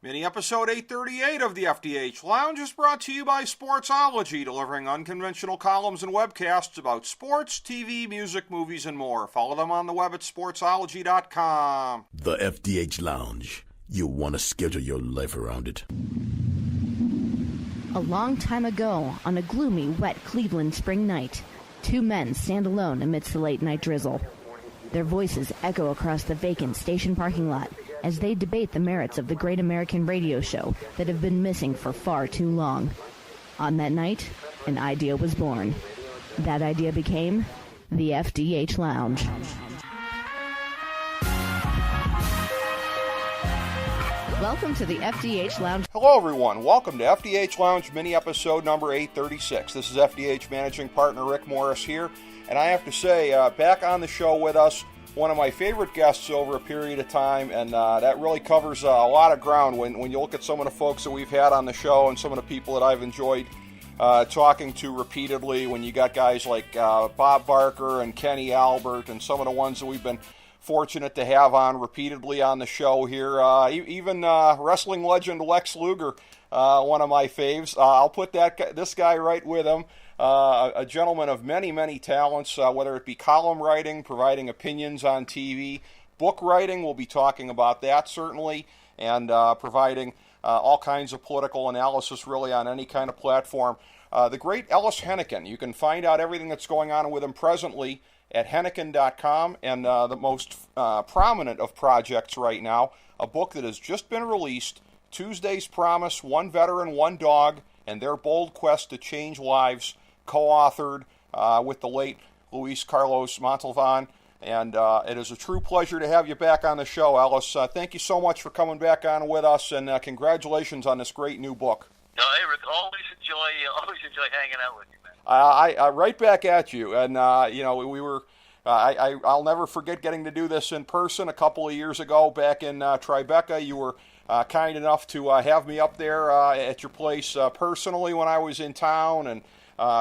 Mini episode 838 of the FDH Lounge is brought to you by Sportsology, delivering unconventional columns and webcasts about sports, TV, music, movies, and more. Follow them on the web at sportsology.com. The FDH Lounge. You want to schedule your life around it. A long time ago, on a gloomy, wet Cleveland spring night, two men stand alone amidst the late-night drizzle. Their voices echo across the vacant station parking lot as they debate the merits of the great American radio show that have been missing for far too long. On that night, an idea was born. That idea became the FDH Lounge. Welcome to the FDH Lounge. Hello, everyone. Welcome to FDH Lounge mini episode number 836. This is FDH Managing Partner Rick Morris here, and I have to say, back on the show with us, one of my favorite guests over a period of time, and that really covers a lot of ground when you look at some of the folks that we've had on the show and some of the people that I've enjoyed talking to repeatedly. When you got guys like Bob Barker and Kenny Albert and some of the ones that we've been fortunate to have on repeatedly on the show here, even wrestling legend Lex Luger, one of my faves. I'll put this guy right with him. A gentleman of many, many talents, whether it be column writing, providing opinions on TV, book writing, we'll be talking about that certainly, and providing all kinds of political analysis really on any kind of platform. The great Ellis Henican. You can find out everything that's going on with him presently at Henican.com, and the most prominent of projects right now, a book that has just been released, Tuesday's Promise, One Veteran, One Dog, and Their Bold Quest to Change Lives, co-authored with the late Luis Carlos Montalvan, and it is a true pleasure to have you back on the show, Ellis. Thank you so much for coming back on with us, and congratulations on this great new book. No, hey, Rick, always enjoy hanging out with you, man. I right back at you, and we were. I'll never forget getting to do this in person a couple of years ago back in Tribeca. You were kind enough to have me up there at your place personally when I was in town, and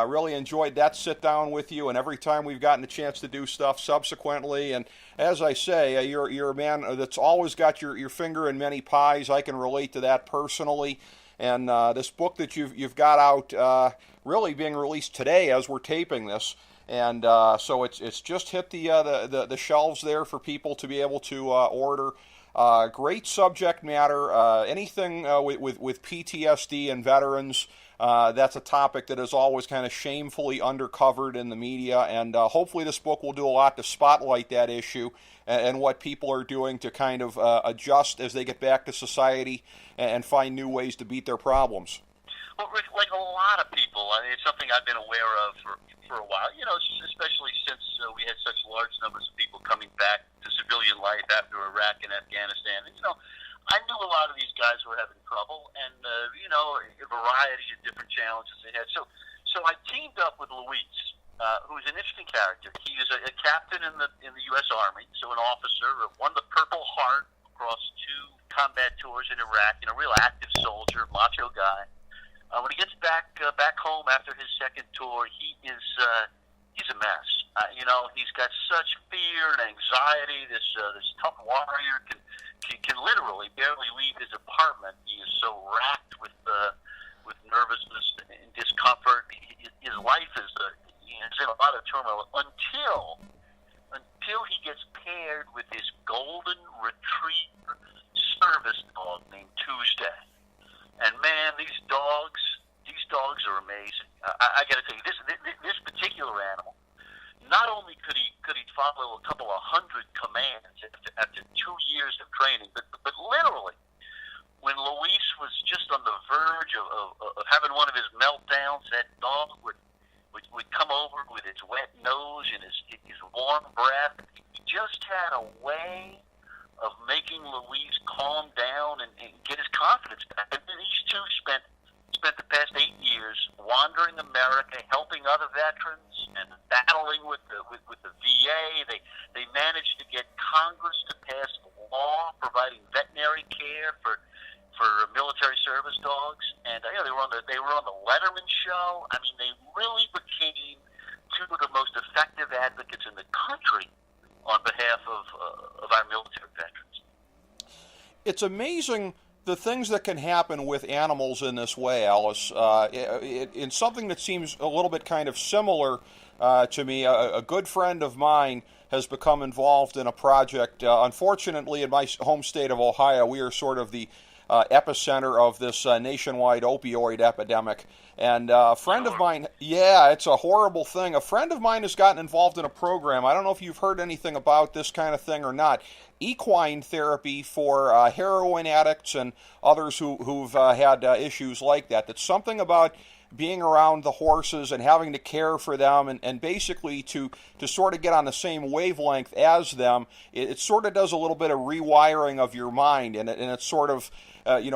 really enjoyed that sit down with you, and every time we've gotten a chance to do stuff subsequently. And as I say, you're a man that's always got your finger in many pies. I can relate to that personally. And this book that you've got out, really being released today as we're taping this, and so it's just hit the shelves there for people to be able to order. Great subject matter. Anything with PTSD and veterans. That's a topic that is always kind of shamefully undercovered in the media, and hopefully this book will do a lot to spotlight that issue and what people are doing to kind of adjust as they get back to society and find new ways to beat their problems. Well, Rick, like a lot of people, I mean, it's something I've been aware of for a while, especially since we had such large numbers of people coming back to civilian life after Iraq and Afghanistan. And, I knew a lot of these guys were having trouble, and a variety of different challenges they had. So I teamed up with Luis, who's an interesting character. He is a captain in the U.S. Army, so an officer, won the Purple Heart across 2 combat tours in Iraq. Real active soldier, macho guy. When he gets back home after his second tour, he's a mess. He's got such fear and anxiety. This tough warrior can literally barely leave his apartment. He is so racked with nervousness and discomfort. His life is in a lot of turmoil until he gets paired with this golden retriever service dog named Tuesday. And man, these dogs are amazing. I got to tell you, this particular animal. Not only could he follow a couple of hundred commands after 2 years of training, but literally, when Luis was just on the verge of having one of his meltdowns, that dog would come over with its wet nose and his warm breath. He just had a way of making Luis calm down and get his confidence back. And these two spent the past 8 years wandering America, helping other veterans and battling with the VA. They managed to get Congress to pass a law providing veterinary care for military service dogs, and they were on the Letterman show. I mean, they really became two of the most effective advocates in the country on behalf of our military veterans. It's amazing the things that can happen with animals in this way, Alice, in something that seems a little bit kind of similar to me, a good friend of mine has become involved in a project. Unfortunately, in my home state of Ohio, we are sort of the epicenter of this nationwide opioid epidemic. And a friend of mine, yeah, it's a horrible thing. A friend of mine has gotten involved in a program. I don't know if you've heard anything about this kind of thing or not. Equine therapy for heroin addicts and others who've had issues like that. That's something about being around the horses and having to care for them and basically to sort of get on the same wavelength as them. It sort of does a little bit of rewiring of your mind, and it sort of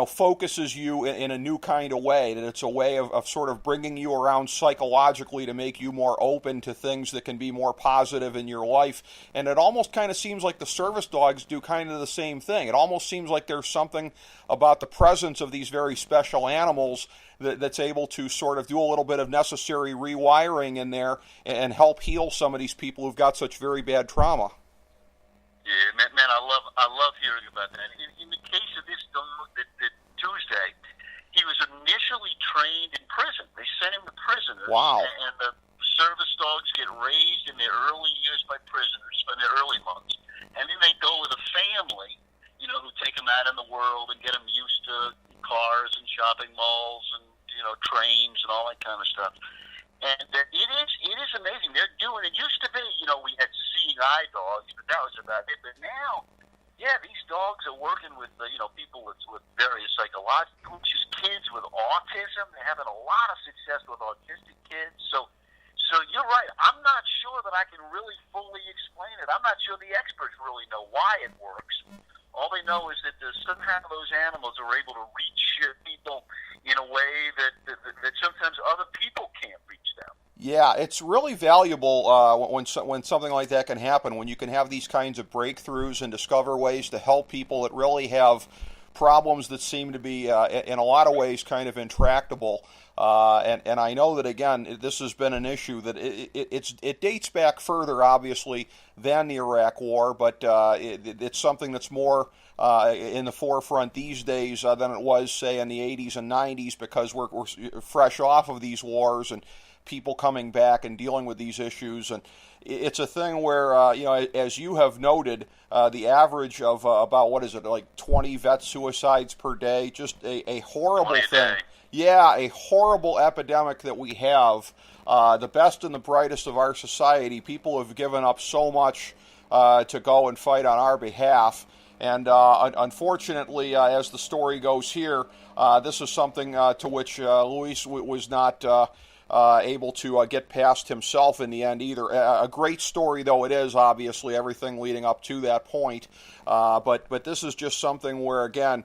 focuses you in a new kind of way, that it's a way of sort of bringing you around psychologically to make you more open to things that can be more positive in your life. And it almost kind of seems like the service dogs do kind of the same thing. It almost seems like there's something about the presence of these very special animals that's able to sort of do a little bit of necessary rewiring in there and help heal some of these people who've got such very bad trauma. Yeah, man, I love hearing about that. In the case of this dog that Tuesday, he was initially trained in prison. They sent him to prisoners. Wow. And the service dogs get raised in their early years by prisoners, in their early months. And then they go with a family, who take them out in the world and get them used to cars and shopping malls and, trains and all that kind of stuff. And it is amazing. They're doing it. Used to be, we had seeing eye dogs, but that was about it. But now, yeah, these dogs are working with, people with various psychological issues, kids with autism. They're having a lot of success with autistic kids. So you're right. I'm not sure that I can really fully explain it. I'm not sure the experts really know why it works. All they know is that somehow those animals are able to reach people in a way that sometimes other people can't reach them. Yeah, it's really valuable when something like that can happen, when you can have these kinds of breakthroughs and discover ways to help people that really have problems that seem to be, in a lot of ways, kind of intractable. And I know that, again, this has been an issue that it dates back further, obviously, than the Iraq War, but it's something that's more in the forefront these days than it was, say, in the 80s and 90s, because we're fresh off of these wars and people coming back and dealing with these issues. And it's a thing where, as you have noted, the average of about, 20 vet suicides per day, just a horrible thing. Yeah, a horrible epidemic that we have. The best and the brightest of our society, people have given up so much to go and fight on our behalf. And unfortunately, as the story goes here, this is something to which Luis was not able to get past himself in the end either. A great story, though it is, obviously, everything leading up to that point. But this is just something where, again,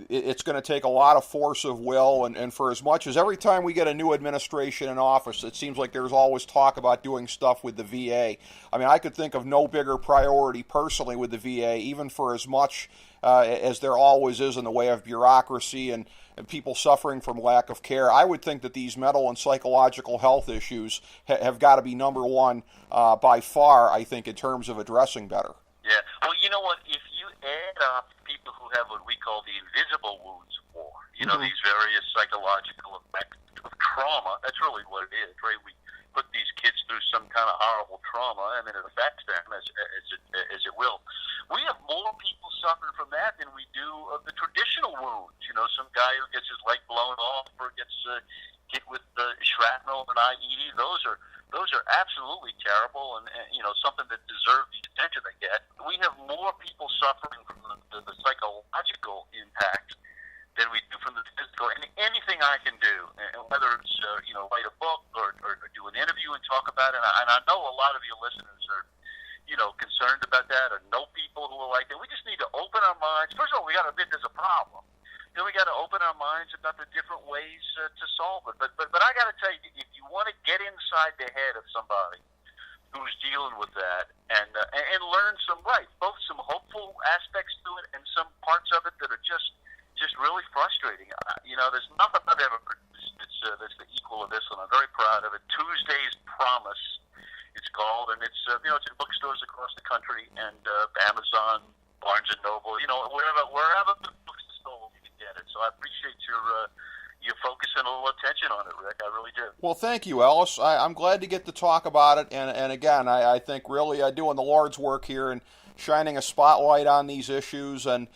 it's going to take a lot of force of will, and for as much as every time we get a new administration in office, it seems like there's always talk about doing stuff with the VA. I mean, I could think of no bigger priority personally with the VA, even for as much as there always is in the way of bureaucracy and people suffering from lack of care. I would think that these mental and psychological health issues have got to be number one by far, I think, in terms of addressing better. Yeah. Well, you know what? If you add up people who have what we call the invisible wounds of war, these various psychological effects of trauma, that's really what it is, right? We put these kids through some kind of horrible trauma, and then it affects them as it will. We have more people suffering from that than we do of the traditional wounds. Some guy who gets his leg blown off or gets hit with shrapnel and IED. Those are absolutely terrible and something that deserves the attention they get. We have more people suffering from the psychological impact than we do from the physical. And anything I can do, and whether it's write a book or do an interview and talk about it, and I know a lot of your listeners are concerned about that or know people who are like that. We just need to open our minds. First of all, we got to admit there's a problem. Then we got to open our minds about the different ways to solve it. But I got to tell you, if you want to get inside the head of somebody who's dealing with that and learn both some hopeful aspects to it and some parts of it that are just really frustrating. There's nothing I've ever produced that's the equal of this one. I'm very proud of it. Tuesday's Promise, it's called, and it's it's in bookstores across the country and Amazon, Barnes and Noble, wherever the books are sold. I appreciate your focusing a little attention on it, Rick. I really do. Well, thank you, Ellis. I'm glad to get to talk about it, and again, I think really doing the Lord's work here and shining a spotlight on these issues and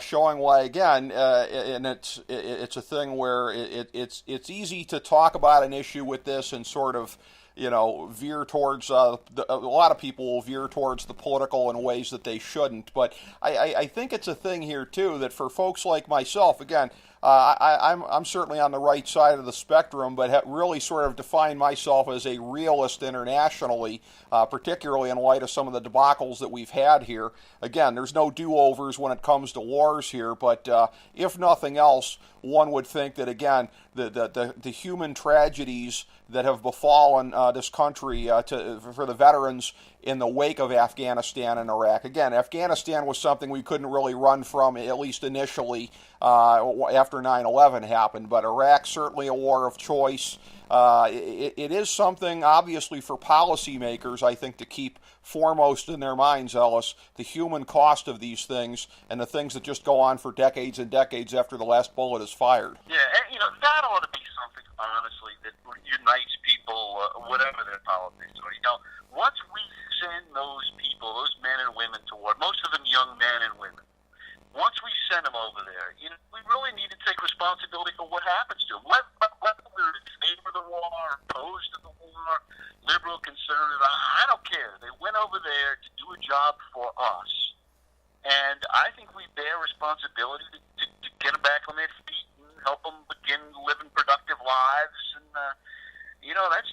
showing why, again, and it's a thing where it's easy to talk about an issue with this and sort of, veer towards, a lot of people will veer towards the political in ways that they shouldn't. But I think it's a thing here, too, that for folks like myself, again, I'm certainly on the right side of the spectrum, but have really sort of defined myself as a realist internationally, particularly in light of some of the debacles that we've had here. Again, there's no do-overs when it comes to wars here, but if nothing else, one would think that, again, the human tragedies that have befallen this country for the veterans in the wake of Afghanistan and Iraq. Again, Afghanistan was something we couldn't really run from, at least initially, after 9/11 happened, but Iraq, certainly a war of choice. It is something, obviously, for policymakers, I think, to keep foremost in their minds, Ellis, the human cost of these things and the things that just go on for decades and decades after the last bullet is fired. Yeah, and, that ought to be something, honestly, that unites people, whatever their politics are. Once we send those people, those men and women to war, most of them young men and women, once we send them over there, we really need to take responsibility for what happens to them. Whether we're in favor of the war, opposed to the war, liberal, conservative, I don't care. They went over there to do a job for us. And I think we bear responsibility to get them back on their feet and help them begin living productive lives. And, that's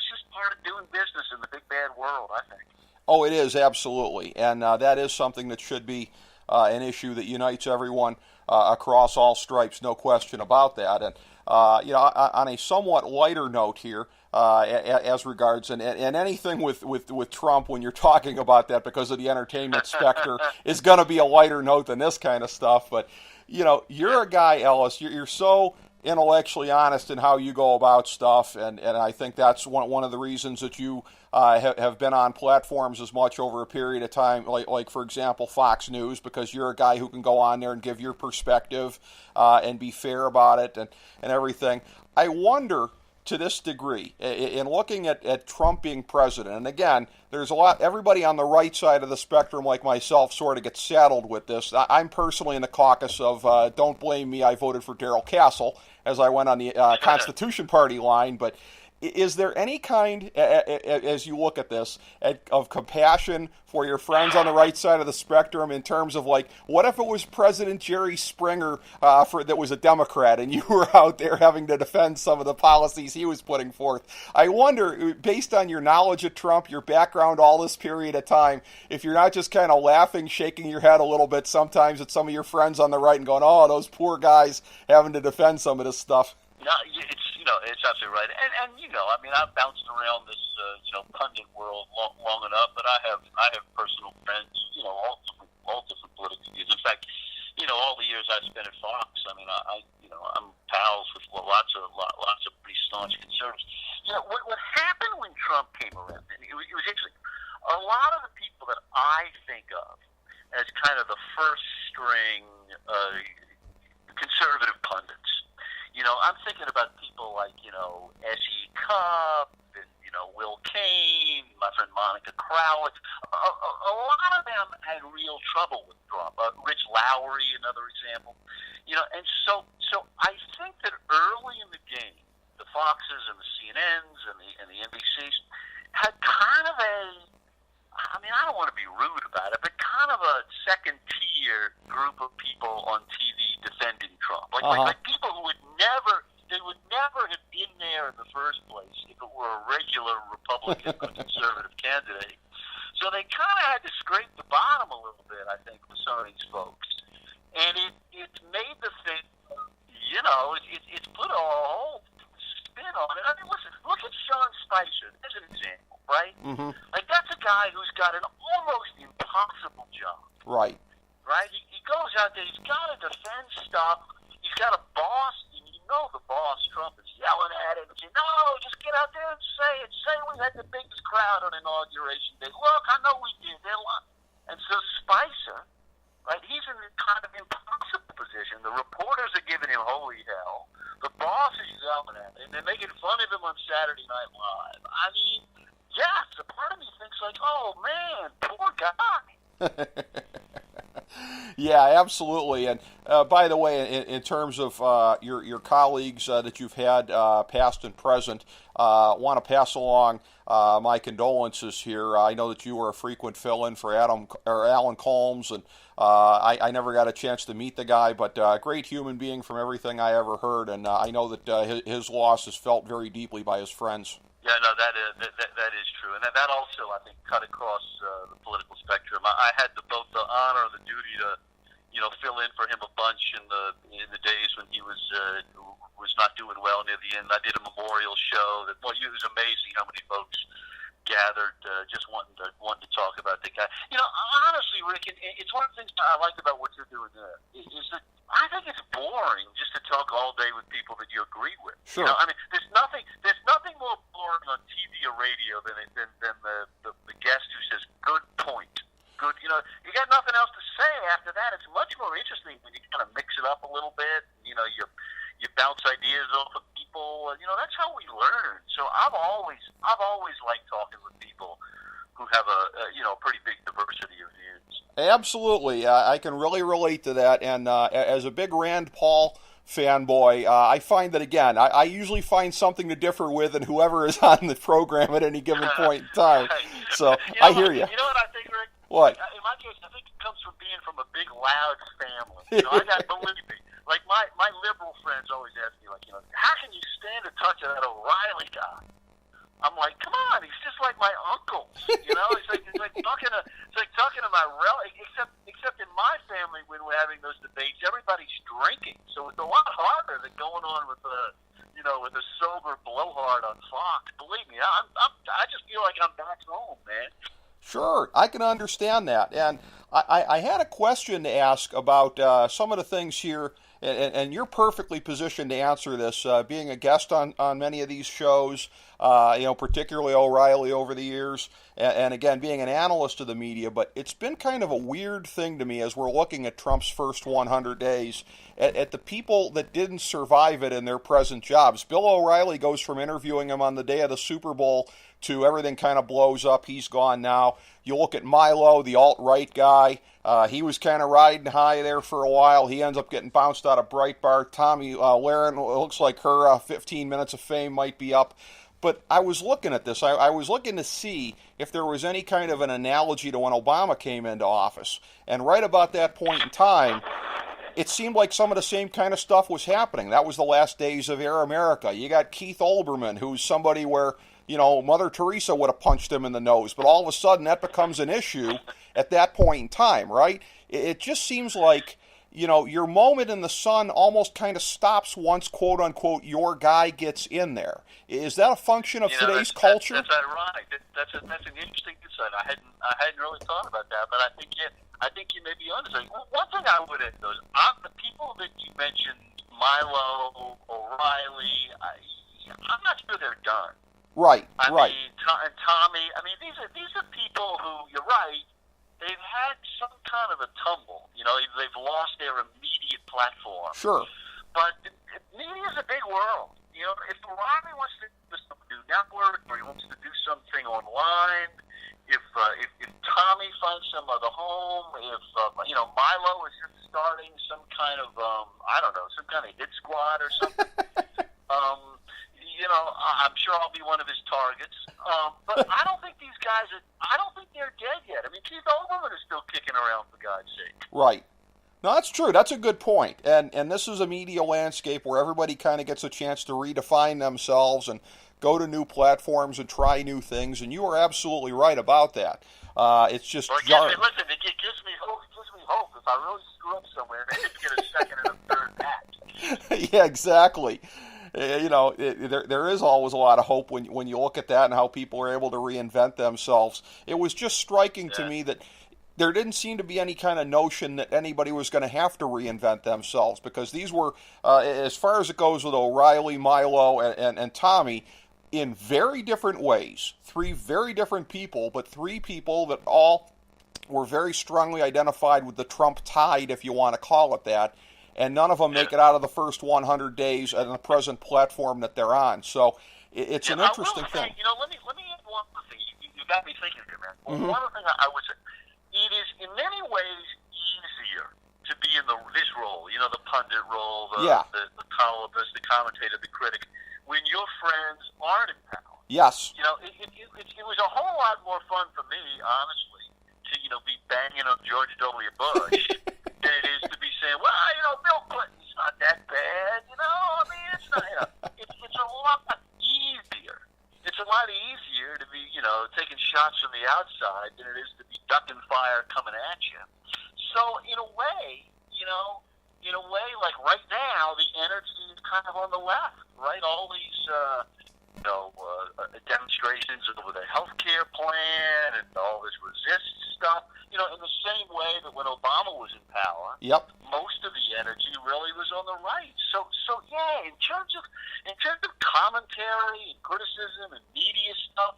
just part of doing business in the big bad world, I think. Oh, it is, absolutely. And that is something that should be an issue that unites everyone across all stripes, no question about that. And, on a somewhat lighter note here, as regards, and anything with Trump when you're talking about that because of the entertainment specter is going to be a lighter note than this kind of stuff. But, you're a guy, Ellis, you're so intellectually honest in how you go about stuff, and I think that's one of the reasons that you have been on platforms as much over a period of time, like for example, Fox News, because you're a guy who can go on there and give your perspective and be fair about it and everything. I wonder, to this degree, in looking at Trump being president, and again, there's everybody on the right side of the spectrum, like myself, sort of gets saddled with this. I'm personally in the caucus of, don't blame me, I voted for Darrell Castle as I went on the Constitution Party line, but is there any kind, as you look at this, of compassion for your friends on the right side of the spectrum in terms of, like, what if it was President Jerry Springer that was a Democrat and you were out there having to defend some of the policies he was putting forth? I wonder, based on your knowledge of Trump, your background all this period of time, if you're not just kind of laughing, shaking your head a little bit sometimes at some of your friends on the right and going, oh, those poor guys having to defend some of this stuff. No, it's absolutely right. And I've bounced around this, pundit world long enough that I have personal friends, all different political views. In fact, all the years I spent at Fox, I'm pals with lots of pretty staunch conservatives. What happened when Trump came around, and it was interesting. A lot of the people that I think of as kind of the first string conservative pundits, I'm thinking about people like, S.E. Cupp and, Will Cain, my friend Monica Crowley. A lot of them had real trouble with Trump. Rich Lowry, another example. And so I think that early in the game, the Foxes and the CNNs and the NBCs had kind of I don't want to be rude about it, but kind of a second-tier group of people on TV defending Trump. Like people who would never have been there in the first place if it were a regular Republican or conservative candidate. So they kind of had to scrape the bottom a little bit, I think, with some of these folks. And it made the thing, it's put a whole spin on it. Listen, look at Sean Spicer as an example, right? Mm-hmm. Like, that's a guy who's got an almost impossible job. Right. Right? He goes out there, he's got to defend stuff. He's got a boss, and the boss, Trump, is yelling at him and saying, no, just get out there and say it. Say we had the biggest crowd on Inauguration Day. Look, I know we did. And so Spicer, right, he's in a kind of impossible position. The The reporters are giving him holy hell. The boss is yelling at him. They're making fun of him on Saturday Night Live. I mean, yes, a part of me thinks like, oh, man, poor guy. Yeah, absolutely. And by the way, in terms of your colleagues that you've had, past and present, want to pass along my condolences here. I know that you were a frequent fill-in for Alan Colmes, and I never got a chance to meet the guy, but a great human being from everything I ever heard, and I know that his loss is felt very deeply by his friends. Yeah, no, that is true, and that also, I think, cut across the political spectrum. I had both the honor and the duty to, fill in for him a bunch in the days when he was not doing well near the end. I did a memorial show that, it was amazing how many folks gathered just wanting to talk about the guy. Honestly, Rick, it's one of the things I like about what you're doing there is that I think it's boring just to talk all day with people that you agree with. Sure. There's nothing more boring on TV or radio than the guest who says good point. Good, you got nothing else to say after that. It's much more interesting when you kind of mix it up a little bit. You bounce ideas off of people. That's how we learn. So I've always liked talking with people who have a pretty big diversity of views. Absolutely, I can really relate to that. And as a big Rand Paul fanboy, I find that, again, I usually find something to differ with in whoever is on the program at any given point in time. So I hear you. You know what I think, Rick? What? In my case, I think it comes from being from a big, loud family. Believe me, like my liberal friends always ask me, like, how can you stand to touch that O'Reilly guy? I'm like, come on, he's just like my uncle. It's like talking to my relative. Except in my family, when we're having those debates, everybody's drinking, so it's a lot harder than going on with a sober blowhard on Fox. Believe me, I just feel like I'm back home, man. Sure, I can understand that. And I had a question to ask about some of the things here, and you're perfectly positioned to answer this, being a guest on many of these shows, particularly O'Reilly over the years, and again, being an analyst of the media. But it's been kind of a weird thing to me as we're looking at Trump's first 100 days, at the people that didn't survive it in their present jobs. Bill O'Reilly goes from interviewing him on the day of the Super Bowl to everything kind of blows up. He's gone now. You look at Milo, the alt-right guy. He was kind of riding high there for a while. He ends up getting bounced out of Breitbart. Tommy Lahren, looks like her 15 minutes of fame might be up. But I was looking at this. I was looking to see if there was any kind of an analogy to when Obama came into office. And right about that point in time, it seemed like some of the same kind of stuff was happening. That was the last days of Air America. You got Keith Olbermann, who's somebody where, Mother Teresa would have punched him in the nose, but all of a sudden that becomes an issue at that point in time, right? It just seems like, your moment in the sun almost kind of stops once, quote unquote, your guy gets in there. Is that a function of today's culture? That's ironic. That's an interesting insight. I hadn't really thought about that, but I think you may be honest. One thing I would add, though, is the people that you mentioned, Milo, O'Reilly, I'm not sure they're done. Right. I mean, Tommy. I mean, these are people who, you're right, they've had some kind of a tumble. They've lost their immediate platform. Sure. But media is a big world. If O'Reilly wants to do some new network, or he wants to do something online, if Tommy finds some other home, if Milo is just starting some kind of some kind of hit squad or something. I'm sure I'll be one of his targets. But I don't think these guys I don't think they're dead yet. I mean, Keith Olbermann is still kicking around, for God's sake. Right. No, that's true. That's a good point. And this is a media landscape where everybody kind of gets a chance to redefine themselves and go to new platforms and try new things. And you are absolutely right about that. It's just jarring. Listen, it gives me hope. It gives me hope. If I really screw up somewhere, maybe get a second and a third match. Yeah, exactly. There is always a lot of hope when you look at that and how people are able to reinvent themselves. It was just striking to me that there didn't seem to be any kind of notion that anybody was going to have to reinvent themselves, because these were, as far as it goes with O'Reilly, Milo, and Tommy, in very different ways. Three very different people, but three people that all were very strongly identified with the Trump tide, if you want to call it that. and none of them make it out of the first 100 days on the present platform that they're on. So it's an interesting thing. Let me add one more thing. You got me thinking here, man. Well, one thing I would say, it is in many ways easier to be in this role, the pundit role, the columnist, the commentator, the critic, when your friends aren't in power. Yes. It was a whole lot more fun for me, honestly, to be banging on George W. Bush than it is to be saying, well, Bill Clinton's not that bad. It's not. It's a lot easier. It's a lot easier to be, taking shots from the outside than it is to be ducking fire coming at you. So in a way, like right now, the energy is kind of on the left, right? All these, demonstrations over the health care plan and all this resist stuff, in the same way that when Obama was in power, most of the energy really was on the right. So yeah, in terms of commentary and criticism and media stuff,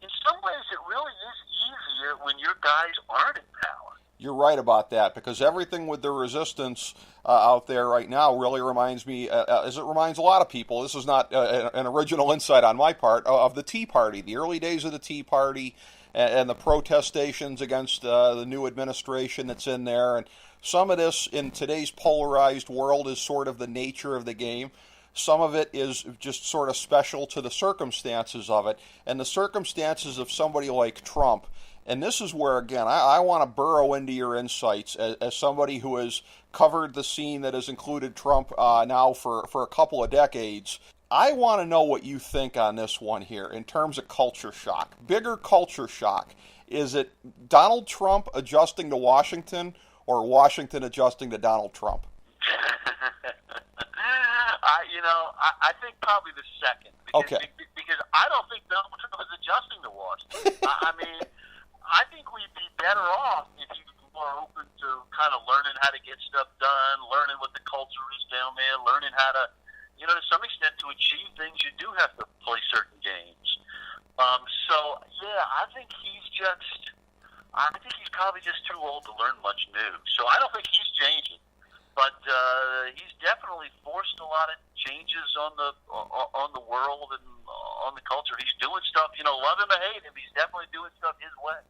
in some ways it really is easier when your guys aren't in power. You're right about that, because everything with the resistance out there right now really reminds me, as it reminds a lot of people, this is not an original insight on my part, of the Tea Party, the early days of the Tea Party and the protestations against the new administration that's in there. And some of this in today's polarized world is sort of the nature of the game. Some of it is just sort of special to the circumstances of it. And the circumstances of somebody like Trump. And this is where, again, I want to burrow into your insights as somebody who has covered the scene that has included Trump now for a couple of decades. I want to know what you think on this one here in terms of culture shock. Bigger culture shock. Is it Donald Trump adjusting to Washington or Washington adjusting to Donald Trump? I think probably the second. Because I don't think Donald Trump is adjusting to Washington. I think we'd be better off if he was more open to kind of learning how to get stuff done, learning what the culture is down there, learning how to, to some extent to achieve things, you do have to play certain games. I think he's probably just too old to learn much new. So I don't think he's changing. But he's definitely forced a lot of changes on the world and on the culture. He's doing stuff, love him or hate him, he's definitely doing stuff his way.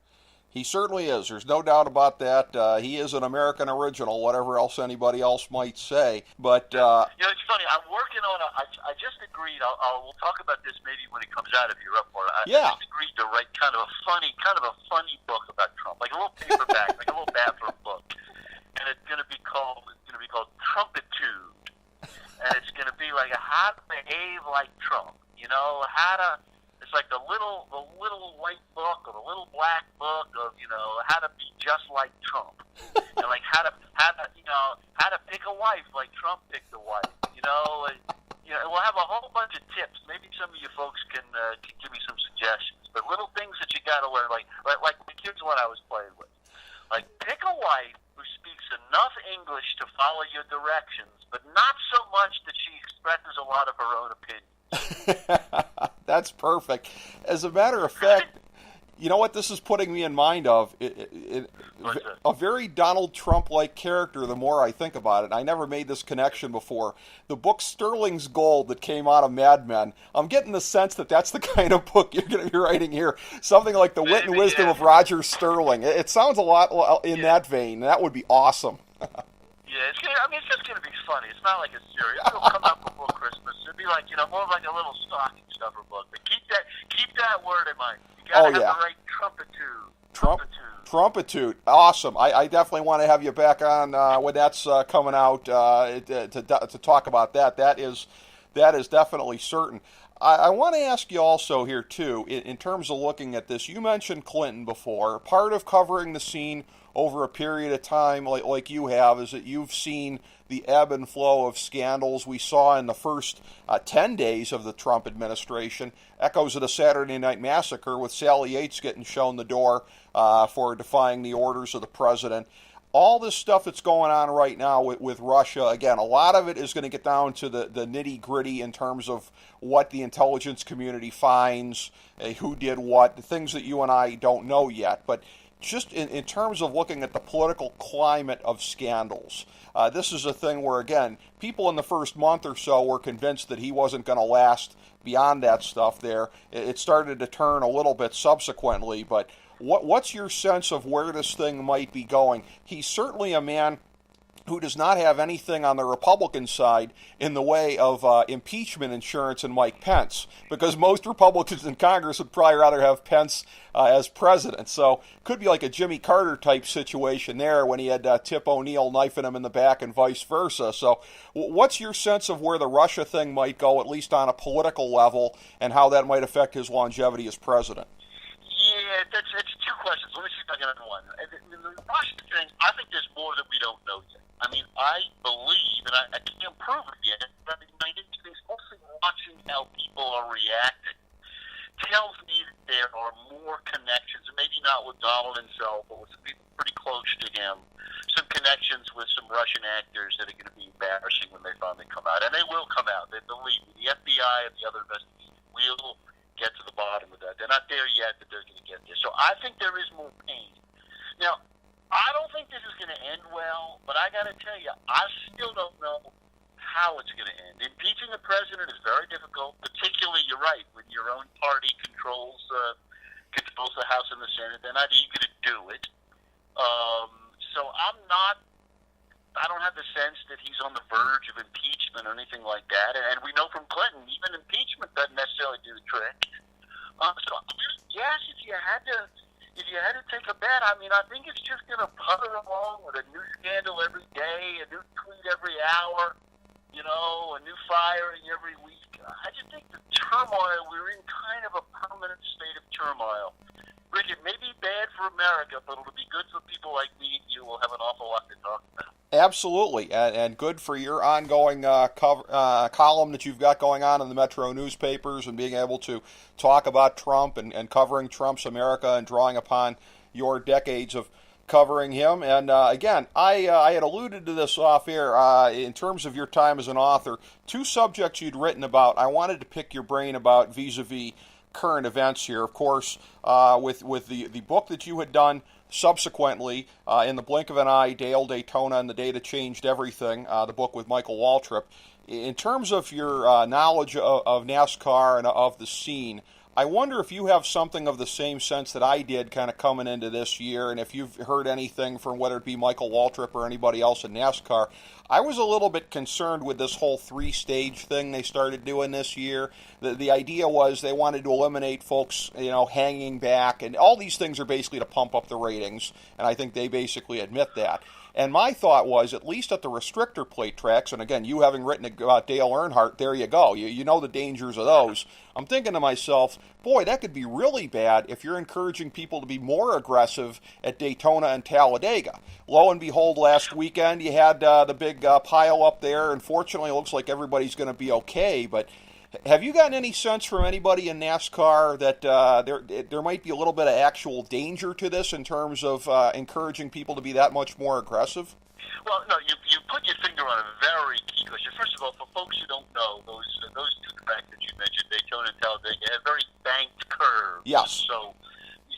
He certainly is. There's no doubt about that. He is an American original, whatever else anybody else might say. But it's funny. I'm working on I just agreed. We'll talk about this maybe when it comes out if you're up for it. I just agreed to write kind of a funny book about Trump, like a little paperback, like a little bathroom book. And it's going to be called Trumpitude, and it's going to be like how to behave like Trump. It's like the little white book or the little black book of how to be just like Trump, and like how to pick a wife like Trump picked a wife. We'll have a whole bunch of tips. Maybe some of you folks can give me some suggestions, but little things that you got to learn, like the kids when I was playing with. Like, pick a wife who speaks enough English to follow your directions, but not so much that she expresses a lot of her own opinions. That's perfect. As a matter of fact, you know what this is putting me in mind of? A very Donald Trump-like character, the more I think about it. I never made this connection before. The book Sterling's Gold that came out of Mad Men, I'm getting the sense that that's the kind of book you're going to be writing here. Something like The Wit and Wisdom of Roger Sterling. It sounds a lot in that vein. That would be awesome. It's just going to be funny. It's not like a series. It'll come out before Christmas. It'll be like, more like a little stocking stuffer book. But keep that word in mind. You got to have the right Trumpitude. Awesome. I definitely want to have you back on when that's coming out to talk about that. That is definitely certain. I want to ask you also here, too, in terms of looking at this, you mentioned Clinton before. Part of covering the scene over a period of time like you have is that you've seen the ebb and flow of scandals we saw in the first 10 days of the Trump administration. Echoes of the Saturday Night Massacre with Sally Yates getting shown the door for defying the orders of the president. All this stuff that's going on right now with Russia, again, a lot of it is going to get down to the nitty-gritty in terms of what the intelligence community finds, who did what, the things that you and I don't know yet. But just in terms of looking at the political climate of scandals. This is a thing where, again, people in the first month or so were convinced that he wasn't going to last beyond that stuff there. It started to turn a little bit subsequently, but what's your sense of where this thing might be going? He's certainly a man who does not have anything on the Republican side in the way of impeachment insurance in Mike Pence, because most Republicans in Congress would probably rather have Pence as president. So could be like a Jimmy Carter type situation there when he had Tip O'Neill knifing him in the back and vice versa. So what's your sense of where the Russia thing might go, at least on a political level, and how that might affect his longevity as president? Yeah, it's two questions. Let me see if I can answer one. The Russia thing, I think there's more that we don't know yet. I mean, I believe, and I can't prove it yet, but I mean, my instincts, mostly watching how people are reacting, tells me that there are more connections, and maybe not with Donald himself, but with some people pretty close to him, some connections with some Russian actors that are going to be embarrassing when they finally come out. And they will come out. They believe me. The FBI and the other investigators will get to the bottom of that. They're not there yet, but they're going to get there. So I think there is more pain. Now, I don't think this is going to end well, but I got to tell you, I still don't know how it's going to end. Impeaching the president is very difficult, particularly, you're right, when your own party controls the House and the Senate. They're not eager to do it. So I don't have the sense that he's on the verge of impeachment or anything like that. And we know from Clinton, even impeachment doesn't necessarily do the trick. So yes, if you had to take a bet, I mean, I think it's just going to putter along with a new scandal every day, a new tweet every hour, a new firing every week. I just think the turmoil, we're in kind of a permanent state of turmoil. Rick, it may be bad for America, but it'll be good for people like me and you. We'll have an awful lot to talk about. Absolutely, and good for your ongoing column that you've got going on in the Metro newspapers and being able to talk about Trump and covering Trump's America and drawing upon your decades of covering him. And again, I had alluded to this off air in terms of your time as an author. Two subjects you'd written about, I wanted to pick your brain about vis-a-vis current events here. Of course, with the book that you had done subsequently, in the blink of an eye, Daytona and the Day That Changed Everything, the book with Michael Waltrip. In terms of your knowledge of NASCAR and of the scene, I wonder if you have something of the same sense that I did kind of coming into this year, and if you've heard anything from whether it be Michael Waltrip or anybody else in NASCAR. I was a little bit concerned with this whole three-stage thing they started doing this year. The idea was they wanted to eliminate folks, hanging back, and all these things are basically to pump up the ratings, and I think they basically admit that. And my thought was, at least at the restrictor plate tracks, and again, you having written about Dale Earnhardt, there you go. You know the dangers of those. I'm thinking to myself, boy, that could be really bad if you're encouraging people to be more aggressive at Daytona and Talladega. Lo and behold, last weekend you had the big pile up there. Unfortunately, it looks like everybody's going to be okay, but have you gotten any sense from anybody in NASCAR that there might be a little bit of actual danger to this in terms of encouraging people to be that much more aggressive? Well, no, you put your finger on a very key question. First of all, for folks who don't know, those two tracks that you mentioned, Daytona and Talladega, have very banked curves. Yes. So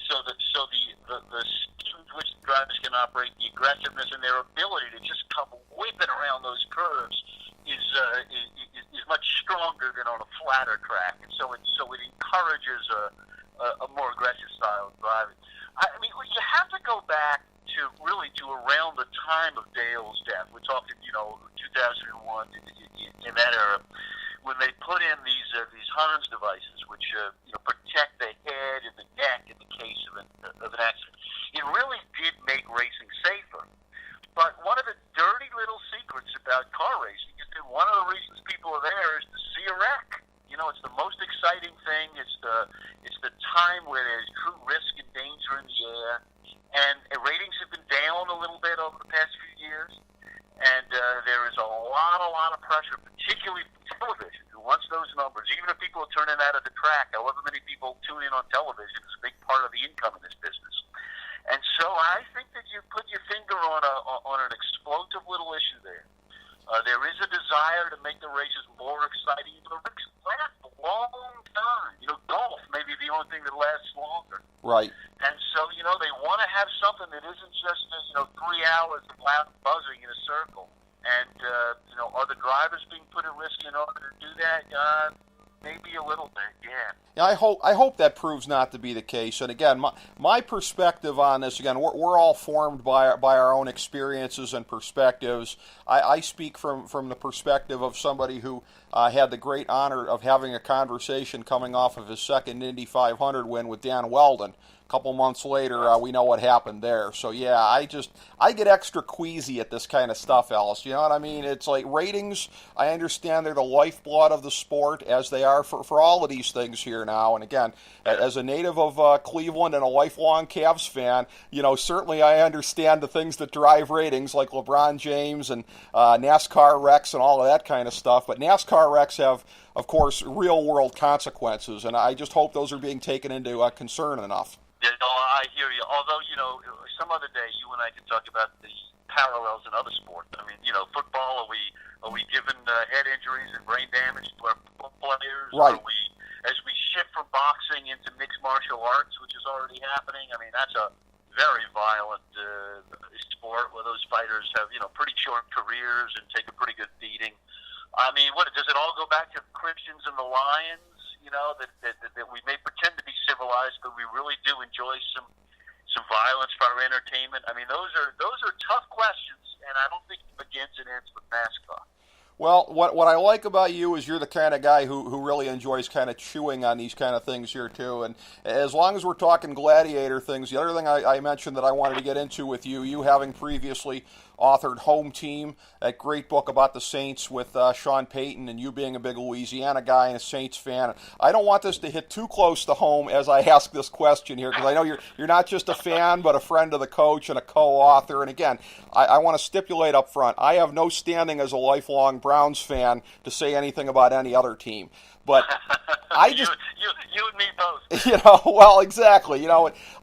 the speed with which the drivers can operate, the aggressiveness, and their ability to just come whipping around those curves is much stronger than on a flatter track, and so it encourages a more aggressive style of driving. I mean, you have to go back to around the time of Dale's death. We're talking, 2001 in that era, when they put in these Hans devices, which protect the head and the neck in the case of an accident. It really did make racing safer. But one of the dirty little secrets about car racing is that one of the reasons people are there is to see a wreck. It's the most exciting thing. It's the time where there's true risk and danger in the air. And ratings have been down a little bit over the past few years. And there is a lot of pressure, particularly from television, who wants those numbers. Even if people are turning out at the track, however many people tune in on television is a big part of the income in this business. And so I think that you put your finger on an explosive little issue there. There is a desire to make the races more exciting. The races last a long time. Golf may be the only thing that lasts longer. Right. And so So, they want to have something that isn't just, 3 hours of loud buzzing in a circle. And, are the drivers being put at risk in order to do that? Maybe a little bit, yeah. Yeah, I hope that proves not to be the case. And again, my perspective on this, again, we're all formed by our own experiences and perspectives. I speak from the perspective of somebody who had the great honor of having a conversation coming off of his second Indy 500 win with Dan Weldon. A couple months later, we know what happened there. So yeah, I get extra queasy at this kind of stuff, Ellis. You know what I mean? It's like ratings. I understand they're the lifeblood of the sport, as they are for all of these things here now. And again, as a native of Cleveland and a lifelong Cavs fan, certainly I understand the things that drive ratings, like LeBron James and NASCAR wrecks and all of that kind of stuff. But NASCAR wrecks have, of course, real-world consequences, and I just hope those are being taken into concern enough. Yeah, no, I hear you. Although, some other day you and I can talk about the parallels in other sports. I mean, football, are we given head injuries and brain damage to our football players? Right. As we shift from boxing into mixed martial arts, which is already happening, I mean, that's a very violent sport where those fighters have, pretty short careers and take a pretty good beating. I mean, does it all go back to Christians and the Lions? That we may pretend to be civilized, but we really do enjoy some violence for our entertainment. I mean, those are tough questions, and I don't think it begins and ends with NASCAR. Well, what I like about you is you're the kind of guy who really enjoys kind of chewing on these kind of things here, too. And as long as we're talking gladiator things, the other thing I mentioned that I wanted to get into with you having previously authored Home Team, that great book about the Saints with Sean Payton, and you being a big Louisiana guy and a Saints fan. I don't want this to hit too close to home as I ask this question here, because I know you're not just a fan, but a friend of the coach and a co-author. And again, I want to stipulate up front, I have no standing as a lifelong Browns fan to say anything about any other team. But I just... you and me both. Well, exactly.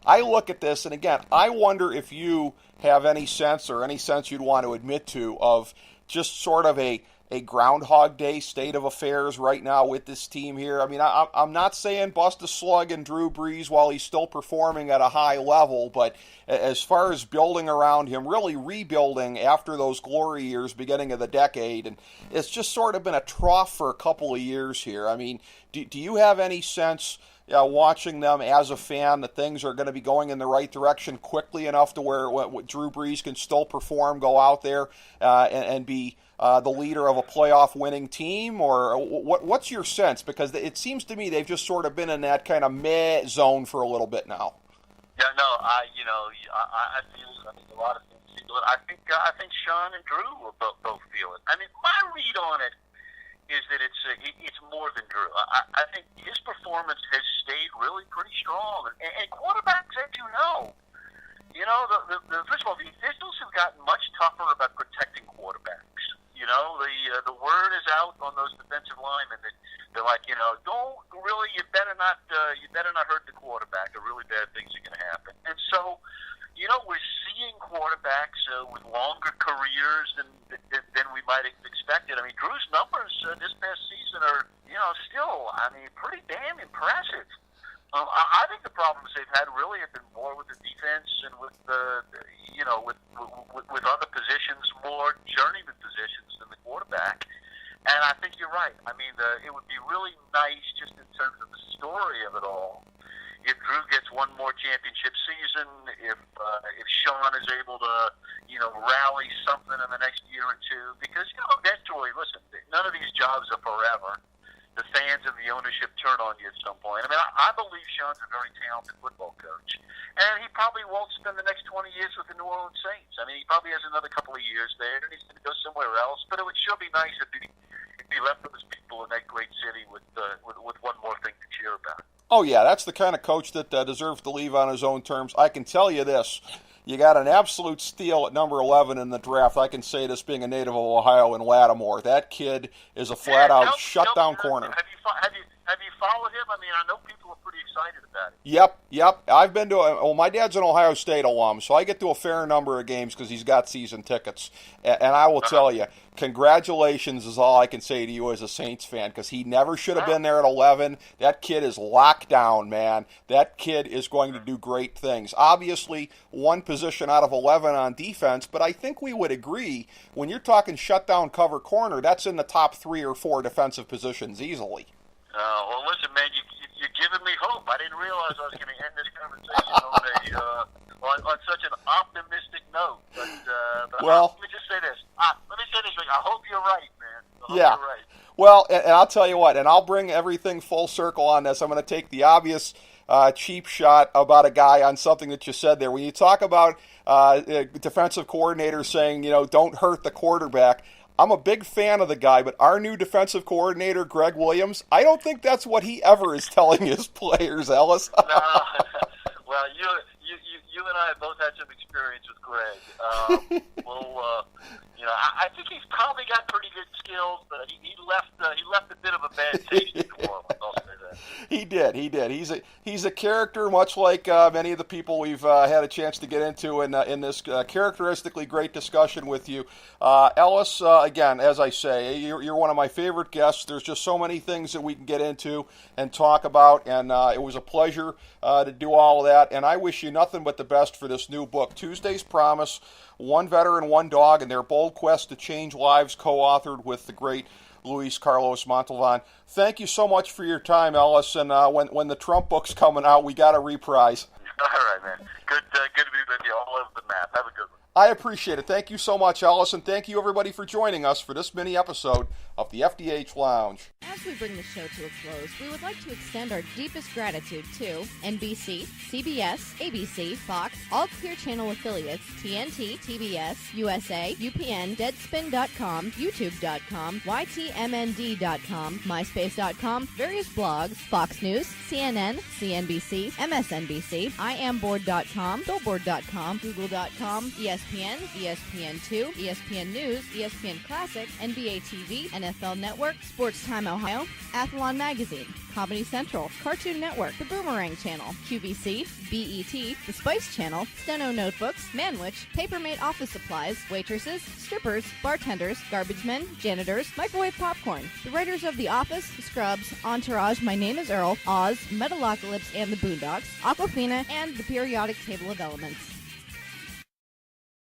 I look at this, and again, I wonder if you have any sense you'd want to admit to of just sort of a Groundhog Day state of affairs right now with this team here. I mean, I'm not saying bust a slug in Drew Brees while he's still performing at a high level, but as far as building around him, really rebuilding after those glory years beginning of the decade, and it's just sort of been a trough for a couple of years here. I mean, do you have any sense, watching them as a fan, that things are going to be going in the right direction quickly enough to where Drew Brees can still perform, go out there and be the leader of a playoff winning team? Or what's your sense? Because it seems to me they've just sort of been in that kind of meh zone for a little bit now. Yeah, no, I feel a lot of things feel it. I think Sean and Drew will both feel it. I mean, my read on it is that it's more than Drew. I think his performance has stayed really pretty strong. And quarterbacks, as you know, first of all, the officials have gotten much tougher about protecting quarterbacks. The word is out on those defensive linemen that they're like, don't really, you better not hurt the quarterback, or really bad things are going to happen. And so, we're seeing quarterbacks with longer careers than we might have expected. I mean, Drew's numbers this past season are, still, pretty damn impressive. I think the problems they've had really have been more with the defense and with with other positions, more journeyman positions than the quarterback. And I think you're right. I mean, it would be really nice, just in terms of the story of it all, if Drew gets one more championship season, if Sean is able to, rally something in the next year or two, because, eventually, listen, none of these jobs are forever. The fans and the ownership turn on you at some point. I mean, I believe Sean's a very talented football coach, and he probably won't spend the next 20 years with the New Orleans Saints. I mean, he probably has another couple of years there, and he's going to go somewhere else, but it would sure be nice if he left with his people in that great city with one more thing to cheer about. Oh, yeah, that's the kind of coach that deserves to leave on his own terms. I can tell you this. You got an absolute steal at number 11 in the draft. I can say this being a native of Ohio in Lattimore. That kid is a flat-out shutdown corner. Have you followed him? I mean, I know people are pretty excited about it. Yep. I've been to, well, my dad's an Ohio State alum, so I get to a fair number of games because he's got season tickets. And I will tell you, congratulations is all I can say to you as a Saints fan, because he never should have been there at 11. That kid is locked down, man. That kid is going to do great things. Obviously, one position out of 11 on defense, but I think we would agree, when you're talking shutdown cover corner, that's in the top 3 or 4 defensive positions easily. Well, listen, man, you're giving me hope. I didn't realize I was going to end this conversation on such an optimistic note. But well, let me just say this. Rick. I hope you're right, man. I hope yeah. You're right. Well, and I'll tell you what, and I'll bring everything full circle on this. I'm going to take the obvious cheap shot about a guy on something that you said there. When you talk about defensive coordinators saying, don't hurt the quarterback, I'm a big fan of the guy, but our new defensive coordinator, Greg Williams, I don't think that's what he ever is telling his players, Ellis. No. Well, you and I have both had some experience with Greg. I think he's probably got pretty good skills, but he left a bit of a bad taste in New Orleans. I'll say that. He did. He's a character, much like many of the people we've had a chance to get into in this characteristically great discussion with you, Ellis. Again, as I say, you're one of my favorite guests. There's just so many things that we can get into and talk about, and it was a pleasure to do all of that. And I wish you nothing but the best for this new book, Tuesday's Promise: One Veteran, One Dog, and Their Bold Quest to Change Lives, co-authored with the great Luis Carlos Montalvan. Thank you so much for your time, Ellis. And when the Trump book's coming out, we got a reprise. All right, man. Good to be with you all over the map. Have a good one. I appreciate it. Thank you so much, Ellis, and thank you, everybody, for joining us for this mini episode of the FDH Lounge. As we bring the show to a close, we would like to extend our deepest gratitude to NBC, CBS, ABC, Fox, all Clear Channel affiliates, TNT, TBS, USA, UPN, Deadspin.com, YouTube.com, YTMND.com, MySpace.com, various blogs, Fox News, CNN, CNBC, MSNBC, IamBoard.com, Billboard.com, Google.com, ESPN, ESPN2, ESPN News, ESPN Classic, NBA TV, NFL Network, Sports Time Ohio, Athlon Magazine, Comedy Central, Cartoon Network, The Boomerang Channel, QVC, BET, The Spice Channel, Steno Notebooks, Manwich, Papermate Office Supplies, waitresses, strippers, bartenders, garbage men, janitors, microwave popcorn, the writers of The Office, Scrubs, Entourage, My Name is Earl, Oz, Metalocalypse and the Boondocks, Aquafina, and the periodic table of elements.